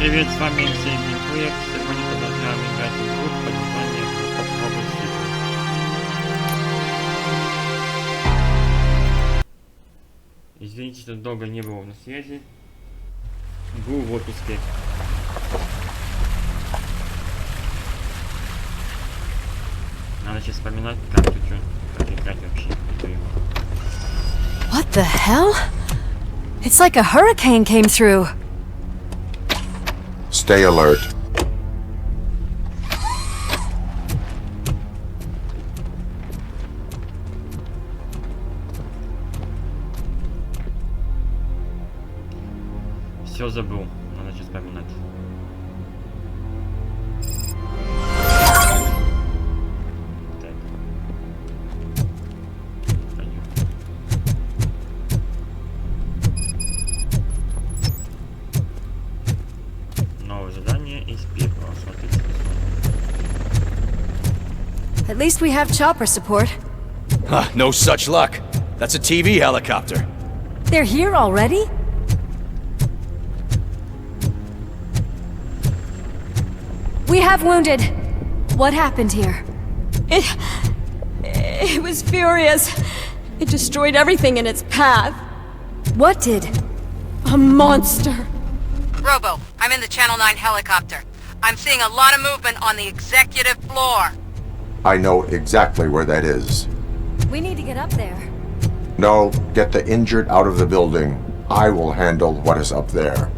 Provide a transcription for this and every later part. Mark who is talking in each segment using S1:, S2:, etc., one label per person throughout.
S1: Привет, с вами Всем ЗДРАСТИ. Сегодня продолжаем играть в игру под названием «Поводу». Извините, что долго не было на связи. Был в отпуске. Надо сейчас вспоминать, как тут что, как играть вообще.
S2: What the hell? It's like a hurricane came through.
S3: Stay alert.
S1: Все забыл, надо сейчас вспоминать. Так. Пойдем. Новое задание из пепла. Смотрите.
S2: At least we have chopper support.
S4: Huh, no such luck. That's a TV helicopter.
S2: They're here already? We have wounded. What happened here?
S5: It was furious. It destroyed everything in its path.
S2: What did?
S5: A monster.
S6: Robo, I'm in the Channel 9 helicopter. I'm seeing a lot of movement on the executive floor.
S3: I know exactly where that is.
S2: We need to get up there.
S3: No, get the injured out of the building. I will handle what is up there.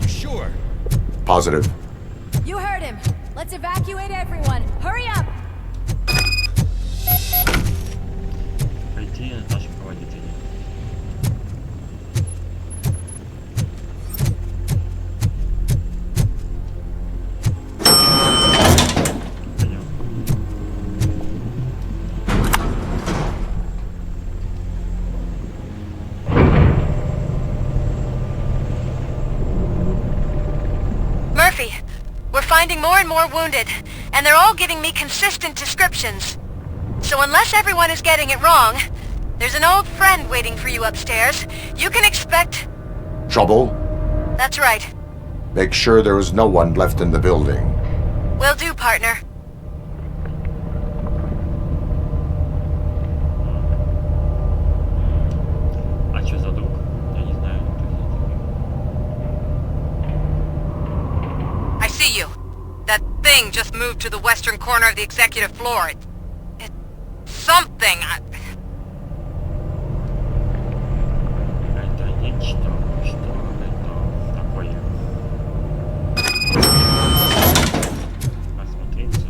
S4: Sure.
S3: Positive.
S2: You heard him. Let's evacuate everyone. Hurry up!
S1: Пойти, Наташа, проводить.
S6: Murphy, we're finding more and more wounded, and they're all giving me consistent descriptions. So unless everyone is getting it wrong, there's an old friend waiting for you upstairs. You can expect...
S3: Trouble?
S6: That's right.
S3: Make sure there is no one left in the building.
S6: Will do, partner.
S1: А что за друг? Я не знаю.
S6: I see you. That thing just moved to the western corner of the executive floor. It's something.
S1: Это нечто, что это такое. Посмотреться.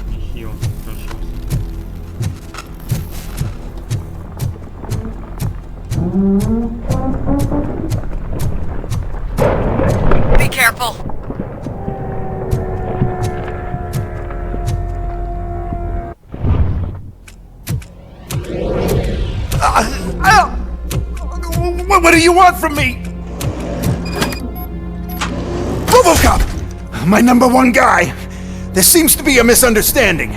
S1: Михаил, пожалуйста.
S6: Be careful.
S4: What do you want from me? RoboCop! My #1 guy. There seems to be a misunderstanding.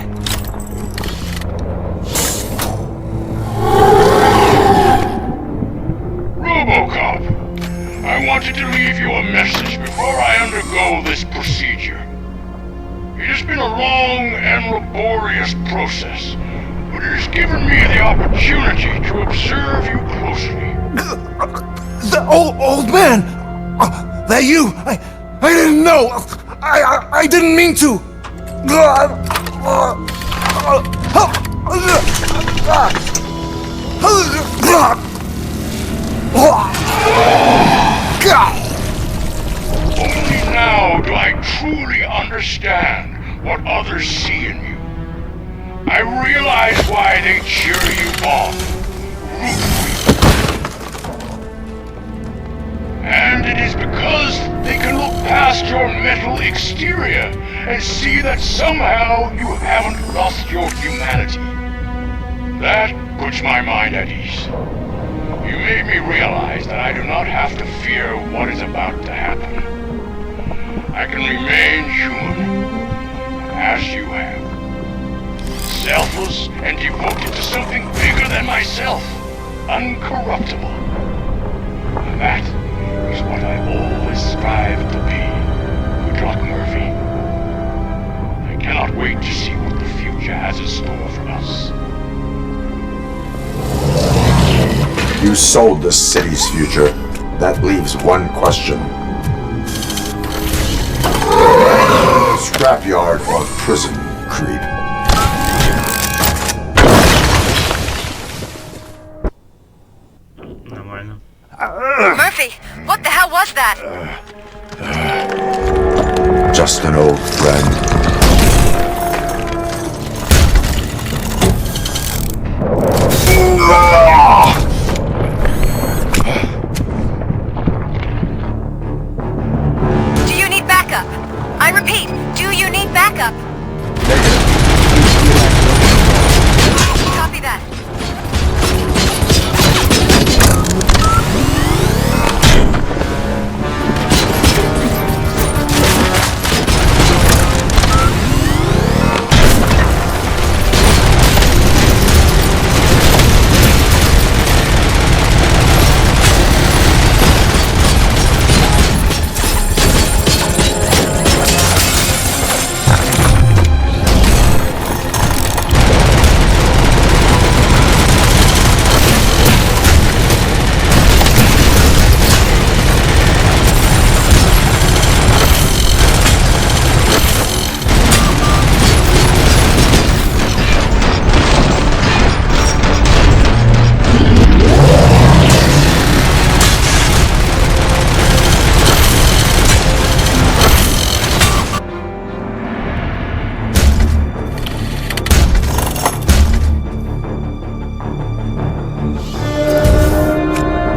S7: RoboCop, I wanted to leave you a message before I undergo this procedure. It has been a long and laborious process, but it has given me the opportunity to observe you closely.
S4: The old man! That you? I didn't know! I didn't mean to!
S7: Only now do I truly understand what others see in you. I realize why they cheer you on, root for you. And it is because they can look past your metal exterior and see that somehow you haven't lost your humanity. That puts my mind at ease. You made me realize that I do not have to fear what is about to happen. I can remain human, as you have. Selfless and devoted to something bigger than than myself, uncorruptible. And that is what I always strive to be. Good luck, Murphy. I cannot wait to see what the future has in store for us.
S3: You sold the city's future. That leaves one question. Scrapyard or prison, creep?
S1: Нормально.
S6: Murphy, what the hell was that?
S3: Just an old friend.
S6: Do you need backup? I repeat, do you need backup? Copy that.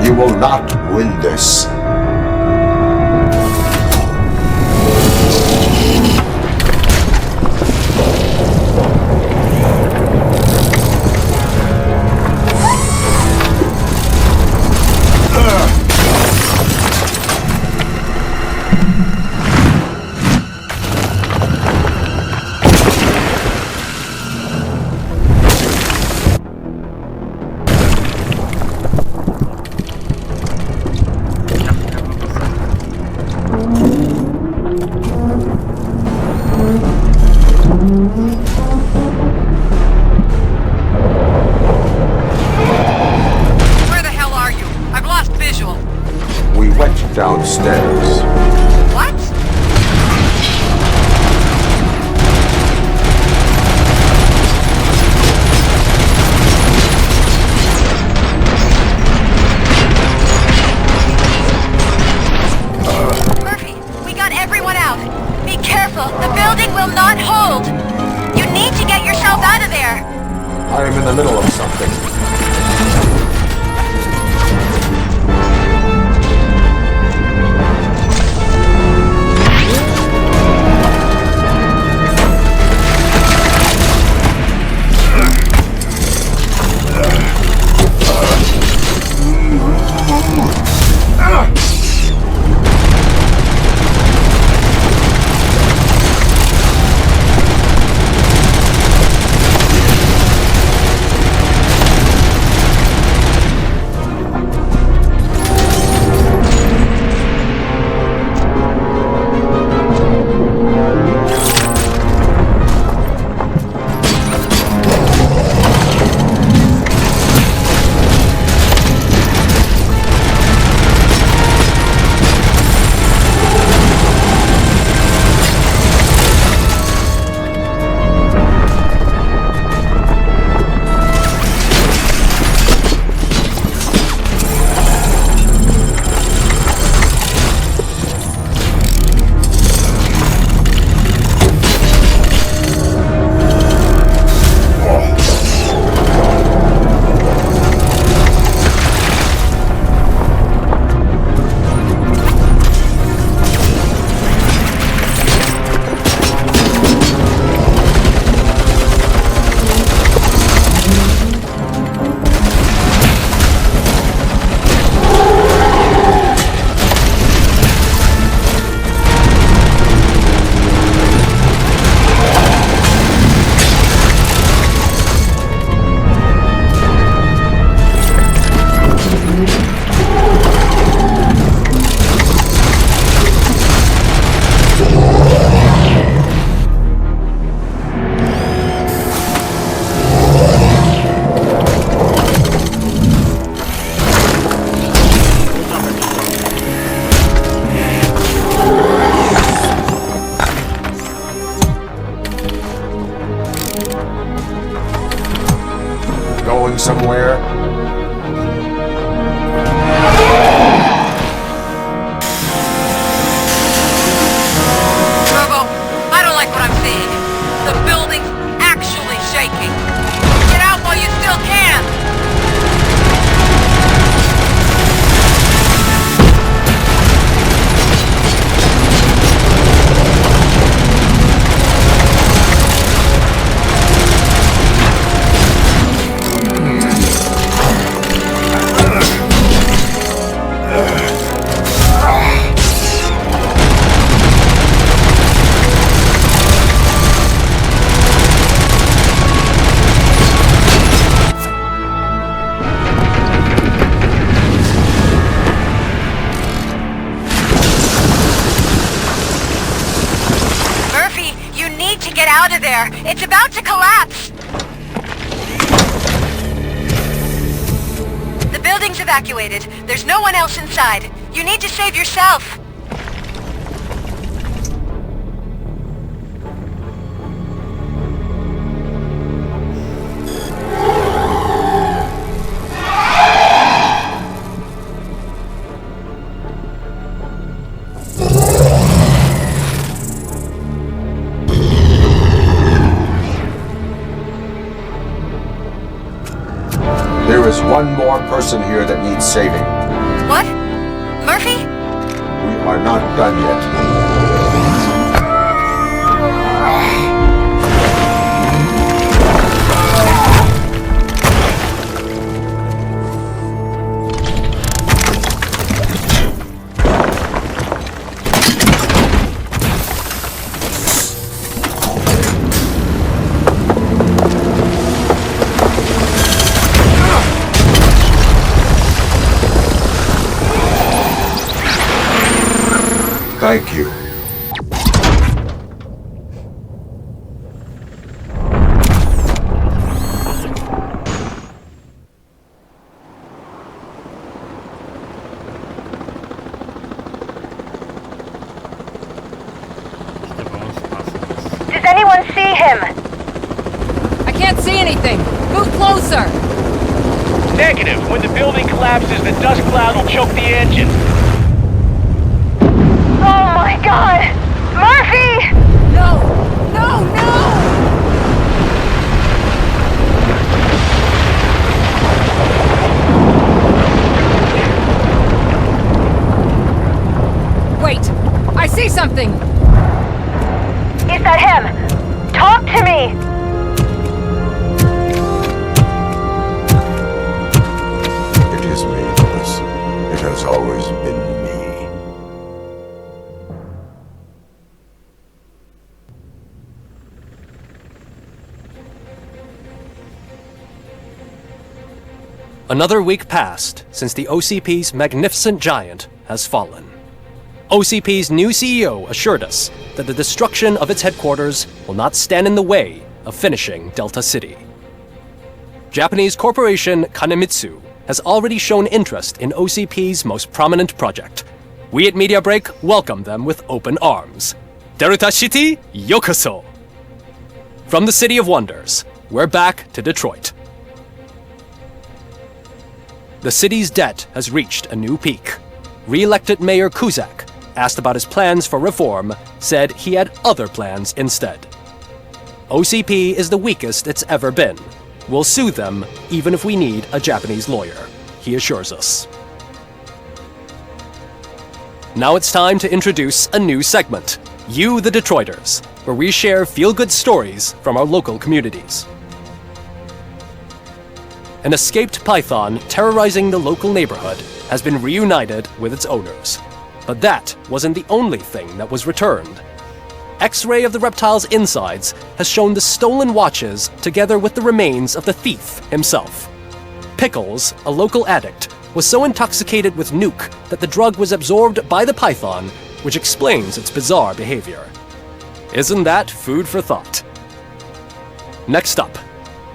S3: You will not win this.
S6: Where the hell are you? I've lost visual.
S3: We went downstairs.
S6: What? Murphy, we got everyone out. Be careful, the building will not hold. You need to get yourself out of there.
S3: I am in the middle of something. Going somewhere?
S6: Robo, I don't like what I'm seeing. The building's actually shaking. Get out while you still can! Get out of there! It's about to collapse! The building's evacuated. There's no one else inside. You need to save yourself.
S3: There is one more person here that needs saving.
S6: What? Murphy?
S3: We are not done yet. Thank you.
S6: Does anyone see him?
S2: I can't see anything. Move closer.
S8: Negative. When the building collapses, the dust cloud will choke the engine.
S6: Oh my god! Murphy!
S2: No! No! No! Wait! I see something!
S6: Is that him? Talk to me!
S3: It is me, Lois. It has always been me.
S9: Another week passed since the OCP's magnificent giant has fallen. OCP's new CEO assured us that the destruction of its headquarters will not stand in the way of finishing Delta City. Japanese corporation Kanemitsu has already shown interest in OCP's most prominent project. We at Media Break welcome them with open arms. Delta City, yokoso! From the City of Wonders, we're back to Detroit. The city's debt has reached a new peak. Re-elected Mayor Kuzak, asked about his plans for reform, said he had other plans instead. OCP is the weakest it's ever been. We'll sue them even if we need a Japanese lawyer, he assures us. Now it's time to introduce a new segment, You the Detroiters, where we share feel-good stories from our local communities. An escaped python terrorizing the local neighborhood has been reunited with its owners. But that wasn't the only thing that was returned. X-ray of the reptile's insides has shown the stolen watches together with the remains of the thief himself. Pickles, a local addict, was so intoxicated with nuke that the drug was absorbed by the python which explains its bizarre behavior. Isn't that food for thought? Next up,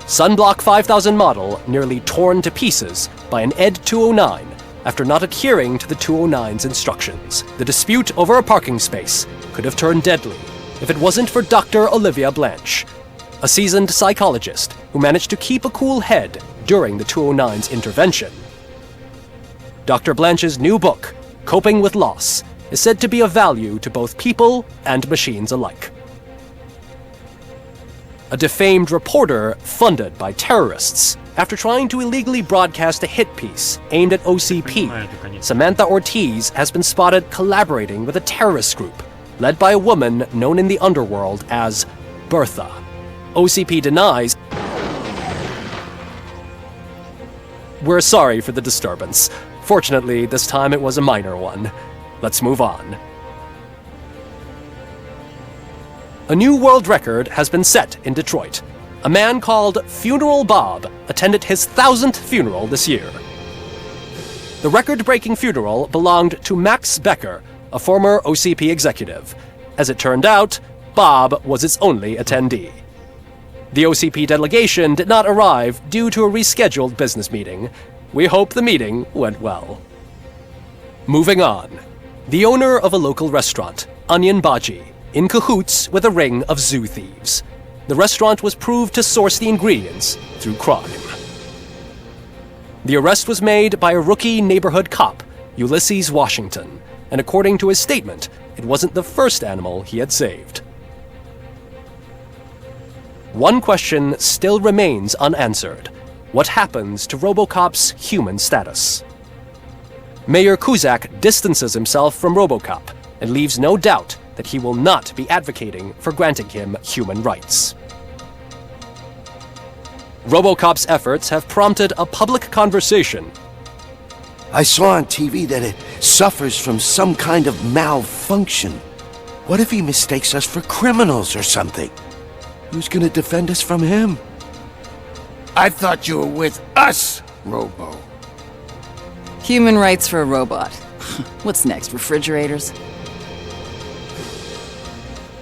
S9: Sunblock 5000 model nearly torn to pieces by an ED 209 after not adhering to the 209's instructions. The dispute over a parking space could have turned deadly if it wasn't for Dr. Olivia Blanche, a seasoned psychologist who managed to keep a cool head during the 209's intervention. Dr. Blanche's new book, Coping with Loss, is said to be of value to both people and machines alike. A defamed reporter funded by terrorists after trying to illegally broadcast a hit piece aimed at OCP, Samantha Ortiz has been spotted collaborating with a terrorist group led by a woman known in the underworld as Bertha. OCP denies. We're sorry for the disturbance. Fortunately, this time it was a minor one. Let's move on. A new world record has been set in Detroit. A man called Funeral Bob attended his 1000th funeral this year. The record-breaking funeral belonged to Max Becker, a former OCP executive. As it turned out, Bob was its only attendee. The OCP delegation did not arrive due to a rescheduled business meeting. We hope the meeting went well. Moving on. The owner of a local restaurant, Onion Baji, in cahoots with a ring of zoo thieves. The restaurant was proved to source the ingredients through crime. The arrest was made by a rookie neighborhood cop, Ulysses Washington, and according to his statement, it wasn't the first animal he had saved. One question still remains unanswered. What happens to RoboCop's human status? Mayor Cusack distances himself from RoboCop and leaves no doubt that he will not be advocating for granting him human rights. RoboCop's efforts have prompted a public conversation.
S4: I saw on TV that it suffers from some kind of malfunction. What if he mistakes us for criminals or something? Who's gonna defend us from him?
S10: I thought you were with us, Robo.
S11: Human rights for a robot. What's next, refrigerators?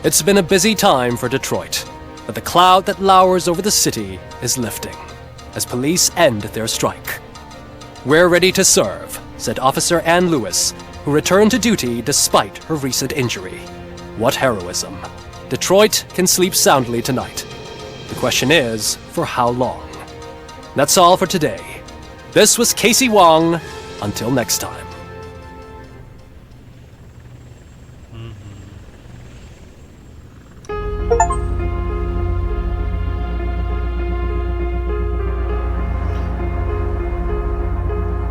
S9: It's been a busy time for Detroit, but the cloud that lowers over the city is lifting as police end their strike. We're ready to serve, said Officer Ann Lewis, who returned to duty despite her recent injury. What heroism. Detroit can sleep soundly tonight. The question is, for how long? That's all for today. This was Casey Wong. Until next time.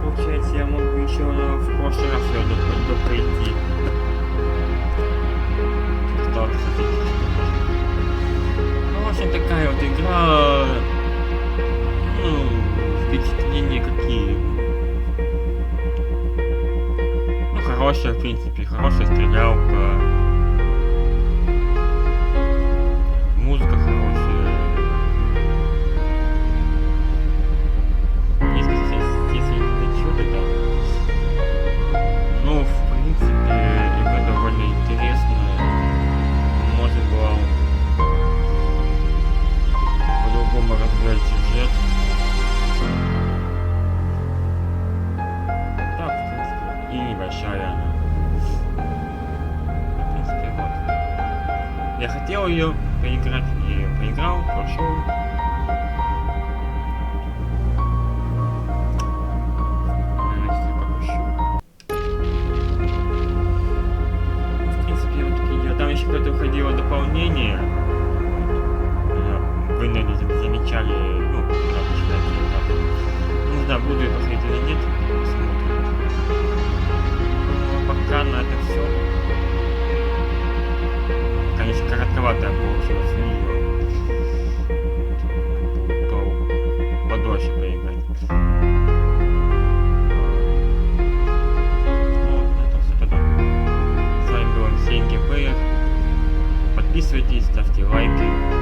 S1: Получается, я могу еще в прошлый раз ее пройти. Ну, в общем, такая вот игра. Ну, впечатления какие. Ну, хорошая, в принципе, хорошая стрелялка. Музыка хорошая. Если не чудо, да. Ну, в принципе, игра довольно интересная. Можно было по-другому развивать сюжет. Так, в принципе, и небольшая она. В принципе, вот. Я хотел ее поиграть, я ее поиграл, прошел. В принципе, вот такие. Там еще когда выходило дополнение. Вы, наверное, замечали, ну, когда почитаете этап. Не знаю, буду я проходить или нет, посмотрим. Но пока на это все. Конечно, коротковатая получилась видео. Подольше поиграть. Вот, на этом все тогда. С вами был Всем ЗДРАСТИ. Подписывайтесь, ставьте лайки.